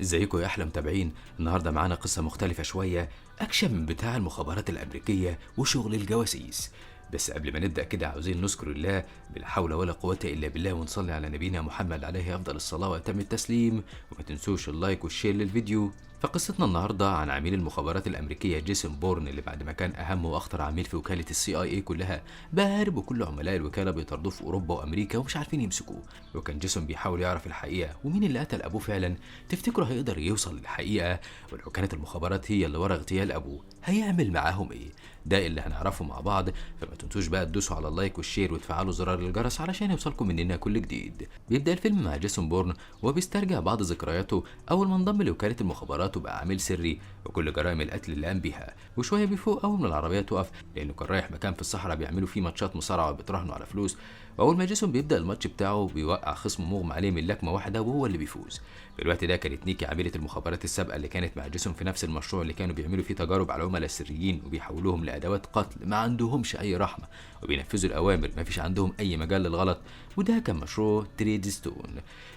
ازيكم يا احلى متابعين. النهارده معانا قصه مختلفه شويه، اكشن من بتاع المخابرات الامريكيه وشغل الجواسيس. بس قبل ما نبدا كده عاوزين نذكر الله بلا حول ولا قوه الا بالله، ونصلي على نبينا محمد عليه افضل الصلاه واتم التسليم. وما تنسوش اللايك والشير للفيديو. فقصتنا النهارده عن عميل المخابرات الامريكيه جيسون بورن، اللي بعد ما كان اهم واخطر عميل في وكاله السي اي اي كلها، بقى هارب وكل عملاء الوكاله بيطاردوه في اوروبا وامريكا ومش عارفين يمسكوه. وكان جيسون بيحاول يعرف الحقيقه ومين اللي قتل ابوه فعلا. تفتكروا هيقدر يوصل للحقيقه؟ ولو كانت المخابرات هي اللي ورا اغتيال ابوه هيعمل معاهم ايه؟ ده اللي هنعرفه مع بعض. فما تنسوش بقى تدوسوا على اللايك والشير وتفعلوا زرار الجرس علشان يوصلكم مننا كل جديد. بيبدأ الفيلم مع جيسون بورن وهو بيسترجع بعض ذكرياته اول ما انضم لوكالة المخابرات وبقى عميل سري وكل جرائم القتل اللي قام بيها. وشوية بيفوق اول ما العربية تقف لانه كان رايح مكان في الصحراء بيعملوا فيه ماتشات مصارعة وبيتراهنوا على فلوس. واول ما جيسون بيبدأ الماتش بتاعه بيوقع خصمه مغمى عليه من لكمة واحدة وهو اللي بيفوز. في الوقت ده كانت نيكي عميلة المخابرات السابقة اللي كانت مع جيسون في نفس المشروع اللي كانوا بيعملوا فيه تجارب على العملاء السريين وبيحولوهم لأدوات قتل ما عندهمش أي رحمة، وبينفذوا الأوامر ما فيش عندهم أي مجال للغلط. وده كان مشروع تريد ستون.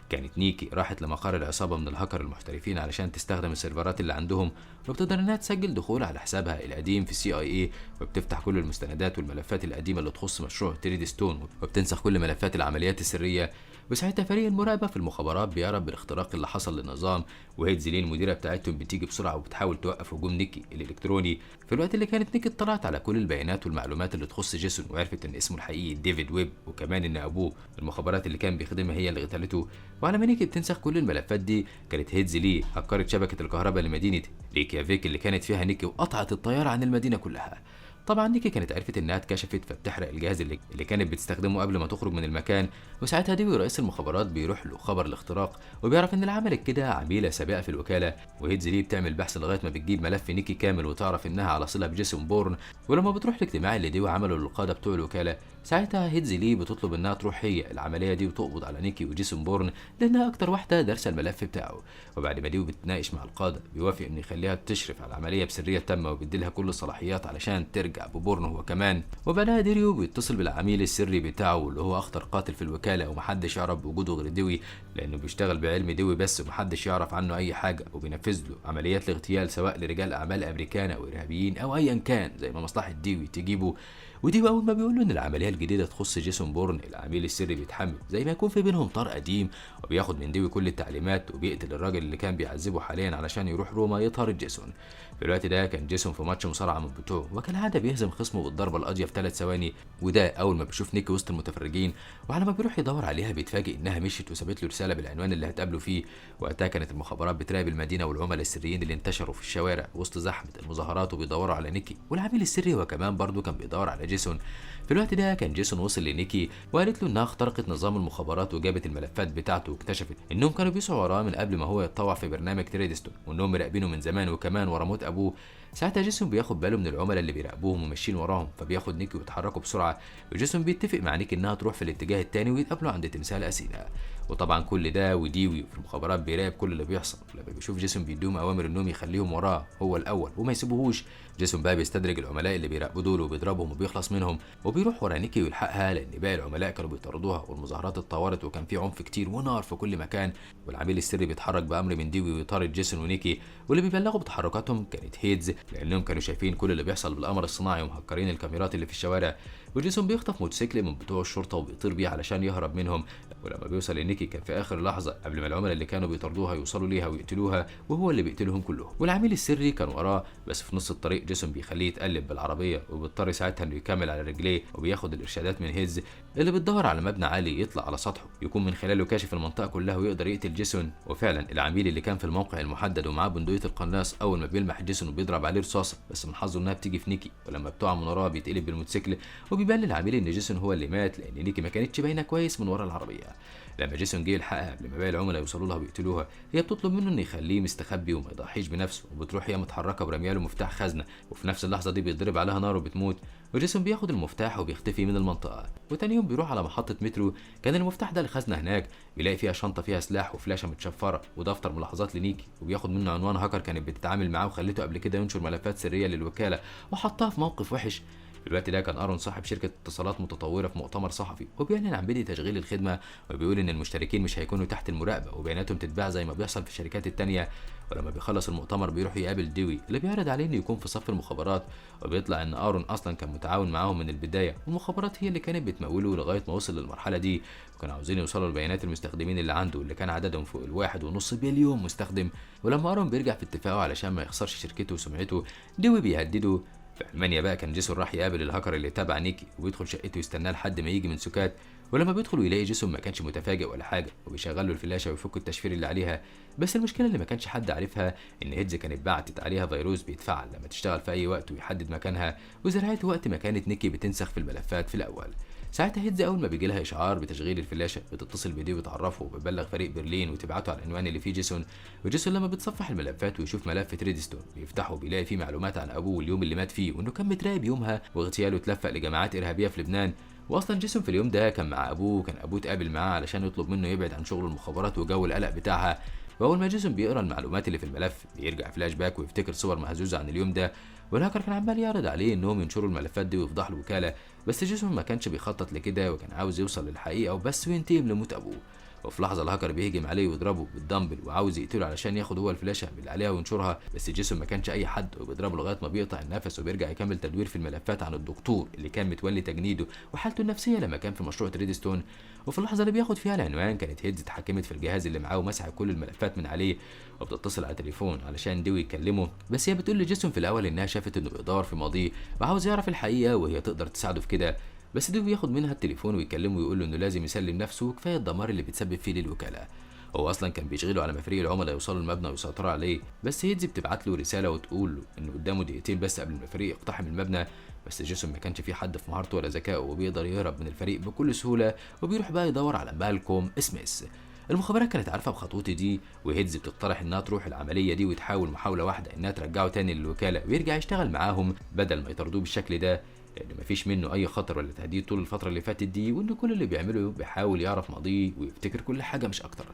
كانت نيكي راحت لمقر العصابة من الهاكر المحترفين علشان تستخدم السيرفرات اللي عندهم، وبتقدر انها تسجل دخول على حسابها القديم في سي اي اي، وبتفتح كل المستندات والملفات القديمة اللي تخص مشروع تريد ستون، وبتنسخ كل ملفات العمليات السرية. وساعتها فريق المراقبة في المخابرات بيعرف بالاختراق اللي حصل للنظام، وهيدزلي المديرة بتاعتهم بتيجي بسرعة وبتحاول توقف هجوم نيكي الإلكتروني. في الوقت اللي كانت نيكي اطلعت على كل البيانات والمعلومات اللي تخص جيسون، وعرفت ان اسمه الحقيقي ديفيد ويب، وكمان ان ابوه المخابرات اللي كان بيخدمها هي اللي قتلته. وعلى ما نيكي بتنسخ كل الملفات دي، كانت هيدزلي هكرت شبكة الكهرباء لمدينة ريكيافيك اللي كانت فيها نيكي وقطعت الطيارة عن المدينة كلها. طبعا نيكي كانت عرفت انها اتكشفت، فبتحرق الجهاز اللي كانت بتستخدمه قبل ما تخرج من المكان. وساعتها ديوي رئيس المخابرات بيروح له خبر الاختراق، وبيعرف ان اللي عملت كده عميله سابقه في الوكاله. وهيدزلي بتعمل بحث لغايه ما بتجيب ملف نيكي كامل وتعرف انها على صله بجيسون بورن. ولما بتروح الاجتماع اللي ديوي عمله للقاده بتوع الوكاله، ساعتها هيدزلي بتطلب انها تروح هي العمليه دي وتقبض على نيكي وجيسون بورن لانها اكتر واحده دارسه الملف بتاعه. وبعد ما ديوي بتناقش مع القاده بيوافق انه يخليها تشرف على العمليه بسريه تامه وبيديلها كل الصلاحيات علشان ترجع ببورن هو كمان. وبعدها ديريو بيتصل بالعميل السري بتاعه اللي هو اخطر قاتل في الوكاله ومحدش يعرف بوجوده غير ديوي، لانه بيشتغل بعلم ديوي بس ومحدش يعرف عنه اي حاجه، وبينفذ له عمليات الاغتيال سواء لرجال اعمال امريكان او ارهابيين او ايا كان زي ما مصلحه ديوي تجيبه. وديوي اول ما بيقول له ان العمليه الجديده تخص جيسون بورن، العميل السري بيتحمل زي ما يكون في بينهم طار قديم، وبياخد من ديوي كل التعليمات وبيقتل الراجل اللي كان بيعذبه حاليا علشان يروح روما يطارد جيسون. في الوقت ده كان جيسون في ماتش مصارعه من بتوعه، وكالعاده بيهزم خصمه بالضربه القاضيه في 3 ثواني. وده اول ما بيشوف نيكي وسط المتفرجين، وعلى ما بيروح يدور عليها بيتفاجئ انها مشيت وسابت له رساله بالعنوان اللي هتقابله فيه. وقتها كانت المخابرات بتراقب المدينه والعملاء السريين اللي انتشروا في الشوارع وسط زحمه المظاهرات وبيدوروا على نيكي، والعميل السري هو كمان برضه كان بيدور على جيسون. في الوقت ده كان جيسون وصل لنيكي وقالت له انها اخترقت نظام المخابرات وجابت الملفات بتاعته، واكتشفت انهم كانوا بيسعوا وراه من قبل ما هو يتطوع في برنامج تريدستون، وانهم مراقبينه من زمان وكمان ورا موت ابوه. ساعتها جيسون بياخد باله من العملاء اللي بيراقبوهم وماشيين وراهم، فبياخد نيكي ويتحركوا بسرعه. وجيسون بيتفق مع نيكي انها تروح في الاتجاه التاني ويتقابلوا عند تمثال اثينا. وطبعا كل ده وديوي في المخابرات بيراقب كل اللي بيحصل. لما بيشوف جيسون بيديهم اوامر انهم يخليهم وراه هو الاول وما يسيبوهوش. جيسون بقى بيستدرج العملاء اللي بيراقبوا دول وبيضربهم وبيخلص منهم، وبيروح ورا نيكي ويلحقها لان باقي العملاء كانوا بيطاردوها والمظاهرات اتطورت وكان في عنف كتير ونار في كل مكان. والعميل السري بيتحرك بامر من ديوي ويطارد جيسون ونيكي، واللي بيبلغوا بتحركاتهم كانت هيدز لانهم كانوا شايفين كل اللي بيحصل بالقمر الصناعي ومهكرين الكاميرات اللي في الشوارع. وجيسون بيخطف موتوسيكل من بتوع الشرطه وبيطير بيه علشان يهرب منهم. ولما بيوصل لنيكي كان في اخر لحظه قبل ما العملاء اللي كانوا بيطاردوها يوصلوا ليها ويقتلوها، وهو اللي بيقتلهم كلهم. والعميل السري كان وراه، بس في نص الطريق جيسون بيخليه يتقلب بالعربيه وبيضطر ساعتها انه يكمل على رجليه، وبياخد الارشادات من هيز اللي بتدور على مبنى عالي يطلع على سطحه يكون من خلاله كاشف المنطقه كلها ويقدر يقتل جيسون. وفعلا العميل اللي كان في الموقع المحدد ومعاه بندقيه القناص اول ما بيلمح جيسون وبيضرب عليه رصاصه، بس من حظه انها بتيجي في نيكي، ولما بتقع من وراه بيتقلب بالموتوسيكل وبيبان للعميل ان جيسون هو اللي مات لان نيكي ما كانتش باينه كويس من ورا العربيه. لما جيسون جه يلحقها قبل ما باقي العملاء يوصلوا لها ويقتلوها، هي بتطلب منه انه يخليه مستخبي وما يضحيش بنفسه، وبتروح هي متحركه ورمياله مفتاح خزنه، وفي نفس اللحظه دي بيتضرب عليها نار وبتموت. وجيسون بياخد المفتاح وبيختفي من المنطقه. وتاني يوم بيروح على محطه مترو، كان المفتاح ده الخزنه هناك، بيلاقي فيها شنطه فيها سلاح وفلاشه متشفره ودفتر ملاحظات لنيكي، وبياخد منه عنوان هاكر كانت بتتعامل معاه وخلته قبل كده ينشر ملفات سريه للوكاله وحطها في موقف وحش. في الوقت ده كان ارون صاحب شركه اتصالات متطوره في مؤتمر صحفي وبيعلن عن بدء تشغيل الخدمه، وبيقول ان المشتركين مش هيكونوا تحت المراقبه وبياناتهم تتباع زي ما بيحصل في الشركات التانيه. ولما بيخلص المؤتمر بيروح يقابل ديوي اللي بيعرض عليه انه يكون في صف المخابرات، وبيطلع ان ارون اصلا كان متعاون معاهم من البدايه، والمخابرات هي اللي كانت بتموله لغايه ما وصل للمرحله دي، وكانوا عاوزين يوصلوا لبيانات المستخدمين اللي عنده اللي كان عددهم فوق ال1.5 بليون مستخدم. ولما ارون بيرجع في اتفاقه علشان ما يخسرش شركته وسمعته، ديوي بيهدده. في المانيا بقى كان جيسون راح يقابل الهاكر اللي تابع نيكي وبيدخل شقته يستناه لحد ما يجي من سكات، ولما بيدخل ويلاقي جيسون ما كانش متفاجئ ولا حاجه، وبيشغل له الفلاشه ويفك التشفير اللي عليها. بس المشكله اللي ما كانش حد عارفها ان هيدز كانت بعتت عليها فيروس بيتفعل لما تشتغل في اي وقت ويحدد مكانها وزرعته وقت ما كانت نيكي بتنسخ في الملفات في الاول. ساعتها هيدز اول ما بيجي لها اشعار بتشغيل الفلاشه بتتصل بيديه وتعرفه وبتبلغ فريق برلين وتبعته على العنوان اللي فيه جيسون. وجيسون لما بتصفح الملفات ويشوف ملف تريدستون بيفتحه بيلاقي فيه معلومات عن ابوه واليوم اللي مات فيه وانه كان متراقب يومها واغتياله اتلفق لجماعات ارهابيه في لبنان. واصلا جيسون في اليوم ده كان مع ابوه وكان ابوه اتقابل معاه علشان يطلب منه يبعد عن شغل المخابرات وجو القلق بتاعها. واول ما جيسون بيقرا المعلومات اللي في الملف بيرجع فلاش باك ويفتكر صور مهزوزه عن اليوم ده، والهاكر كان عمال يعرض عليه انهم ينشروا الملفات دي ويفضح الوكاله. بس جيسون ما كانش بيخطط لكده وكان عاوز يوصل للحقيقه وبس وينتقم لموت ابوه. وفي لحظه الهاكر بيهجم عليه ويضربه بالدمبل وعاوز يقتله علشان ياخد هو الفلاشه اللي عليها وينشرها، بس جيسون ما كانش اي حد وبيضربه لغايه ما بيقطع النفس وبيرجع يكمل تدوير في الملفات عن الدكتور اللي كان متولي تجنيده وحالته النفسيه لما كان في مشروع تريدستون. وفي اللحظه اللي بياخد فيها العنوان كانت هيدز اتحكمت في الجهاز اللي معاه ومسح كل الملفات من عليه، وبتتصل على تليفون علشان ديوي يكلمه. بس هي بتقول لجيسون في الاول انها شافت انه بيدور في ماضيه وعاوز يعرف الحقيقه وهي تقدر تساعده في كده. بس ديوي ياخد منها التليفون ويكلمه ويقول له انه لازم يسلم نفسه وكفايه الدمار اللي بتسبب فيه للوكاله. هو اصلا كان بيشغله على ما فريق العملاء يوصلوا المبنى ويسيطروا عليه، بس هيدز بتبعت له رساله وتقول له انه قدامه دقيقتين بس قبل ما الفريق يقتحم المبنى. بس جيسون ما كانش في حد في مهارته ولا ذكائه وبيقدر يهرب من الفريق بكل سهوله، وبيروح بقى يدور على مالكوم سميث. المخابرات كانت عارفه بخطوته دي، وهيدز بتقترح انها تروح العمليه دي وتحاول محاوله واحده انها ترجعه تاني للوكاله ويرجع يشتغل معاهم بدل ما يطردوه بالشكل ده، لان مفيش منه اي خطر ولا تهديد طول الفتره اللي فاتت دي، وان كل اللي بيعمله بيحاول يعرف ماضيه ويفتكر كل حاجه مش اكتر.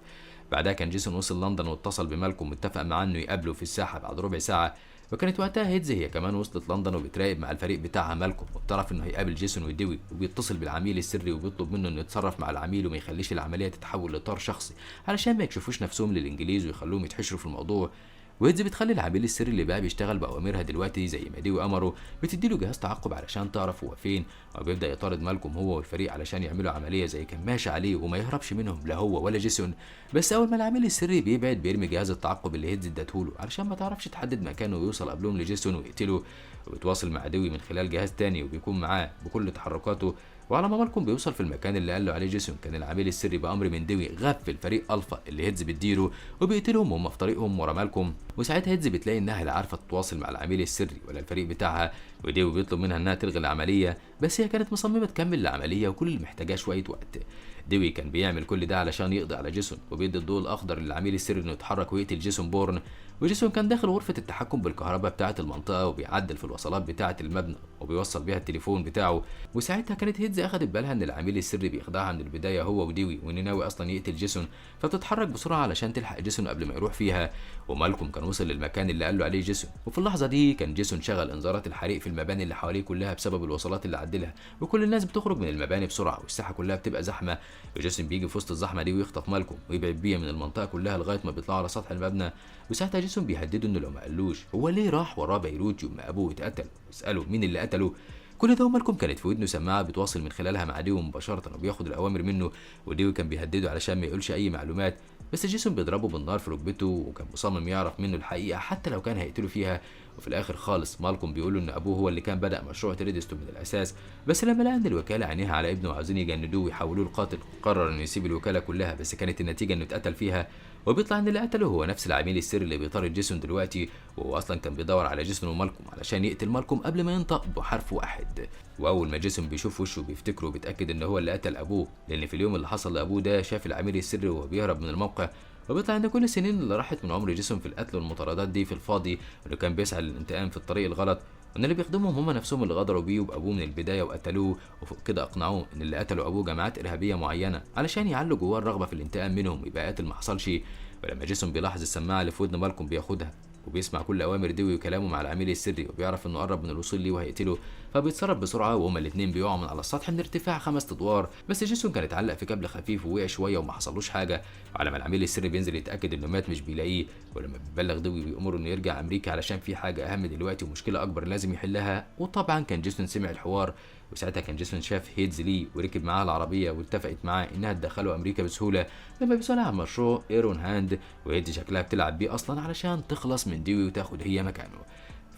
بعدها كان جيسون وصل لندن واتصل بمالكوم واتفق معاه انه يقابله في الساحه بعد ربع ساعه. وكانت وقتها هيدز هي كمان وصلت لندن وبتراقب مع الفريق بتاعها مالكوم، وبتعرف انه هيقابل جيسون وديوي، وبيتصل بالعميل السري وبيطلب منه انه يتصرف مع العميل وما يخليش العمليه تتحول لاطار شخصي علشان ما يكشفوش نفسهم للانجليز ويخلوهم يتحشروا في الموضوع. وهيدز بتخلي العميل السري اللي بقى بيشتغل باوامرها دلوقتي زي ما ديوي امره، بتديله جهاز تعقب علشان تعرف هو فين، وبيبدا يطارد مالكوم هو والفريق علشان يعملوا عمليه زي كماشه عليه وما يهربش منهم لا هو ولا جيسون. بس اول ما العميل السري بيبعد بيرمي جهاز التعقب اللي هيدز اداهوله علشان ما تعرفش تحدد مكانه ويوصل قبلهم لجيسون ويقتله. وبيتواصل مع ديوي من خلال جهاز تاني وبيكون معاه بكل تحركاته. وعلى ما مالكوم بيوصل في المكان اللي قال له عليه جيسون، كان العميل السري بامر من ديوي غفل فريق الفا اللي هيدز بتديره وبيقتلهم وهم في طريقهم ورا مالكوم. وساعتها هيدز بتلاقي انها لا عارفه تتواصل مع العميل السري ولا الفريق بتاعها، وديوي بيطلب منها انها تلغي العمليه، بس هي كانت مصممه تكمل العمليه وكل اللي محتاجاه شويه وقت. ديوي كان بيعمل كل ده علشان يقضي على جيسون وبيدي الضوء الاخضر للعميل السري انه يتحرك ويقتل جيسون بورن. وجيسون كان داخل غرفه التحكم بالكهرباء بتاعه المنطقه وبيعدل في الوصلات بتاعه المبنى وبيوصل بيها التليفون بتاعه. وساعتها كانت هيدز اخدت بالها ان العميل السري بيخدعها من البدايه هو وديوي وانه ناوي اصلا يقتل جيسون، فبتتحرك بسرعه علشان تلحق جيسون قبل ما يروح فيها. ومالكوم كان وصل للمكان اللي قال له عليه جيسون، وفي اللحظه دي كان جيسون شغل انذارات الحريق في المباني اللي حواليه كلها بسبب الوصلات اللي عدلها، وكل الناس بتخرج من المباني بسرعه والساحه كلها بتبقى زحمه. وجيسون بيجي في وسط الزحمه دي ويخطف مالكوم ويبعد بيه من المنطقه كلها لغايه ما بيطلعوا على سطح المبنى. وساعتها جيسون بيهدده انه لو ما قالوش هو ليه راح وراه بيروت يوم ما ابوه اتقتل ويساله مين اللي قتله. كل ده ومالكوم كانت في ودنه سماعه بيتواصل من خلالها مع ديوي مباشره وبياخد الاوامر منه، وديوي كان بيهدده علشان ما يقولش اي معلومات. بس جيسون بيضربه بالنار في ركبته وكان مصمم يعرف منه الحقيقه حتى لو كان هيقتله فيها. وفي الاخر خالص مالكوم بيقول له ان ابوه هو اللي كان بدا مشروع تريدستون من الاساس، بس لما لقى ان الوكاله عينيها على ابنه وعاوزين يجندوه ويحولوه القاتل قرر انه يسيب الوكاله كلها، بس كانت النتيجه انه اتقتل فيها. وبيطلع ان اللي قتله هو نفس العميل السري اللي بيطارد جيسون دلوقتي، وهو اصلا كان بيدور على جيسون ومالكوم علشان يقتل مالكوم قبل ما ينطق بحرف واحد. واول ما جيسون بيشوف وشه بيفتكره وبيتاكد ان هو اللي قتل ابوه، لان في اليوم اللي حصل لابوه ده شاف العميل السري وهو بيهرب من الموقع. وبيطلع ان كل السنين اللي راحت من عمر جيسون في القتل والمطاردات دي في الفاضي، وانه كان بيسعى للانتقام في الطريق الغلط، وان اللي بيخدمهم هم نفسهم اللي غدروا بيه وبابوه من البدايه وقتلوه، وفوق كده اقنعوه ان اللي قتلوا ابوه جماعات ارهابيه معينه علشان يعلوا جواه الرغبه في الانتقام منهم ويبقى قاتل ما حصلش. ولما جيسون بيلاحظ السماعه اللي في ودن مالكوم بياخدها وبيسمع كل اوامر ديوي وكلامه مع العميل السري، وبيعرف انه قرب من الوصول ليه وهيقتله، فبيتصرف بسرعه وهما الاثنين بيقعوا من على السطح من ارتفاع 5 ادوار. بس جيسون كان اتعلق في كابل خفيف ووقع شويه وما حصلوش حاجه. وعلى ما العميل السري بينزل يتاكد انه مات مش بيلاقيه، ولما بيبلغ دوي بيامره انه يرجع امريكا علشان في حاجه اهم دلوقتي ومشكله اكبر لازم يحلها. وطبعا كان جيسون سمع الحوار، وساعتها كان جيسون شاف هيدز لي وركب معاه العربيه واتفقت معاه انها تدخله امريكا بسهوله لما بيسالها عن مشروع ايرون هاند، وهيدز شكلها بتلعب بيه اصلا علشان تخلص من ديوي وتاخد هي مكانه.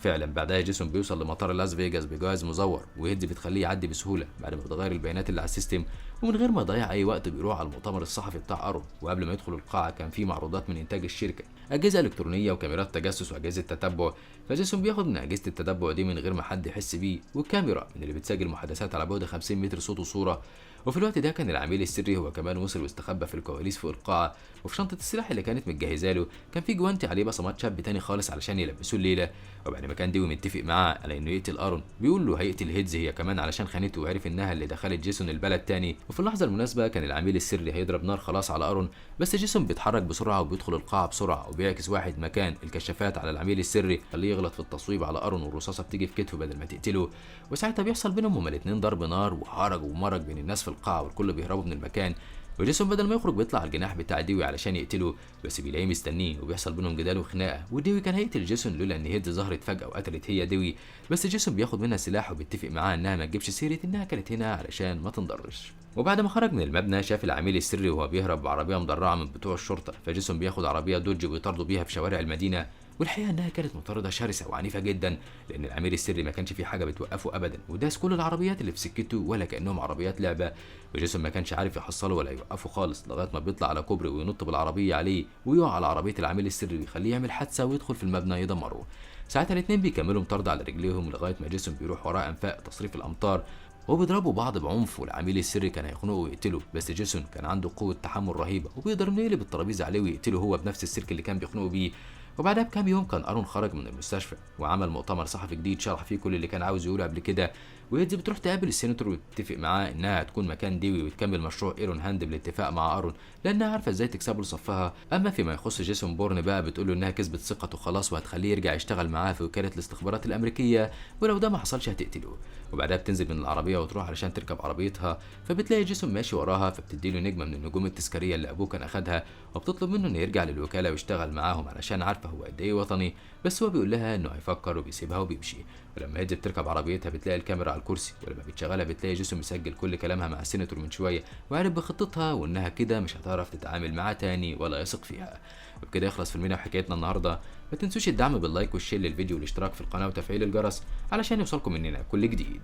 فعلا بعدها جيسون بيوصل لمطار لاس فيجاس بجواز مزور، وهيدز بتخليه يعدي بسهوله بعد ما بتغير البيانات اللي على السيستم، ومن غير ما يضيع اي وقت بيروح على المؤتمر الصحفي بتاع ارون. وقبل ما يدخل القاعه كان في معروضات من انتاج الشركه، اجهزه الكترونيه وكاميرات تجسس واجهزه تتبع. فجيسون بياخد من اجهزه التتبع دي من غير ما حد يحس بيه، والكاميرا من اللي بتسجل محادثات على بعد 50 متر صوت وصوره. وفي الوقت ده كان العميل السري هو كمان وصل واستخبى في الكواليس فوق القاعه، وفي شنطه السلاح اللي كانت متجهزه له كان في جوانتي عليه بصمات شاب تاني خالص علشان يلبسوه الليله. وبعد ما كان ديوي متفق معاه على انه يقتل ارون، بيقول له هيقتل هيدز هي كمان علشان خانته وعرف انها اللي دخلت جيسون البلد تاني. وفي اللحظه المناسبه كان العميل السري هيضرب نار خلاص على ارون، بس جيسون بيتحرك بسرعه وبيدخل القاعه بسرعه، وبيعكس واحد مكان الكشافات على العميل السري خليه يغلط في التصويب على ارون، والرصاصه بتيجي في كتفه بدل ما تقتله. وساعتها بيحصل بينهم هما الاثنين ضرب نار وهرج ومرج بين الناس في القاعه، والكل بيهربوا من المكان. وجيسون بدل ما يخرج بيطلع على الجناح بتاع ديوي علشان يقتله، بس بيلاقيه مستنيه وبيحصل بينهم جدال وخناقه. وديوي كان هيقتل جيسون لولا ان هيد ظهرت فجاه وقتلت هي ديوي، بس جيسون بياخد منها السلاح وبيتفق معاها انها ما تجيبش سيره انها كانت هنا علشان ما تنضرش. وبعد ما خرج من المبنى شاف العميل السري وهو بيهرب بعربيه مدرعه من بتوع الشرطه، فجيسون بياخد عربيه دوج ويطاردوا بيها في شوارع المدينه. والحقيقه انها كانت مطارده شرسه وعنيفه جدا، لان العميل السري ما كانش في حاجه بتوقفه ابدا، وداس كل العربيات اللي في سكته ولا كانهم عربيات لعبه. وجيسون ما كانش عارف يحصله ولا يوقفه خالص لغايه ما بيطلع على كوبري وينط بالعربيه عليه ويقع على عربيه العميل السري ويخليه يعمل حادثه ويدخل في المبنى يدمره. ساعتها الاثنين بيكملوا مطارده على رجليهم لغايه ما جيسون بيروح وراه انفاق تصريف الامطار، وبيضربوا بعض بعنف، والعميل السري كان هيخنقه ويقتله، بس جيسون كان عنده قوه تحمل رهيبه وبيقدر انه يقلب الترابيزه عليه ويقتله هو بنفس السلك اللي كان بيخنقه بيه. وبعدها بكام يوم كان ارون خرج من المستشفى وعمل مؤتمر صحفي جديد شرح فيه كل اللي كان عاوز يقوله قبل كده. وهيدز بتروح تقابل السيناتور وتتفق معاه انها هتكون مكان ديوي وتكمل مشروع ايرون هاند بالاتفاق مع ارون، لانها عارفه ازاي تكسبه لصفها. اما فيما يخص جيسون بورن بقى بتقوله انها كسبت ثقته خلاص وهتخليه يرجع يشتغل معاها في وكاله الاستخبارات الامريكيه، ولو ده ما حصلش هتقتله. وبعدها بتنزل من العربيه وتروح علشان تركب عربيتها، فبتلاقي جيسون ماشي وراها، فبتديله نجمه من النجوم التذكاريه اللي ابوه كان اخدها، وبتطلب منه انه يرجع للوكاله ويشتغل معاهم علشان عارفه هو قد ايه وطني. بس هو بيقول لها انه هيفكر وبيسيبها وبيمشي. ولما هيدز بتركب عربيتها بتلاقي الكاميرا على الكرسي، ولما بتشغلها بتلاقي جيسون مسجل كل كلامها مع السيناتور من شويه، وعارف بخطتها وانها كده مش هتعرف تتعامل معاه تاني ولا يثق فيها. وبكده يخلص فيلمنا وحكايتنا النهارده. ما تنسوش الدعم باللايك والشير للفيديو والاشتراك في القناه وتفعيل الجرس علشان يوصلكم مننا كل جديد.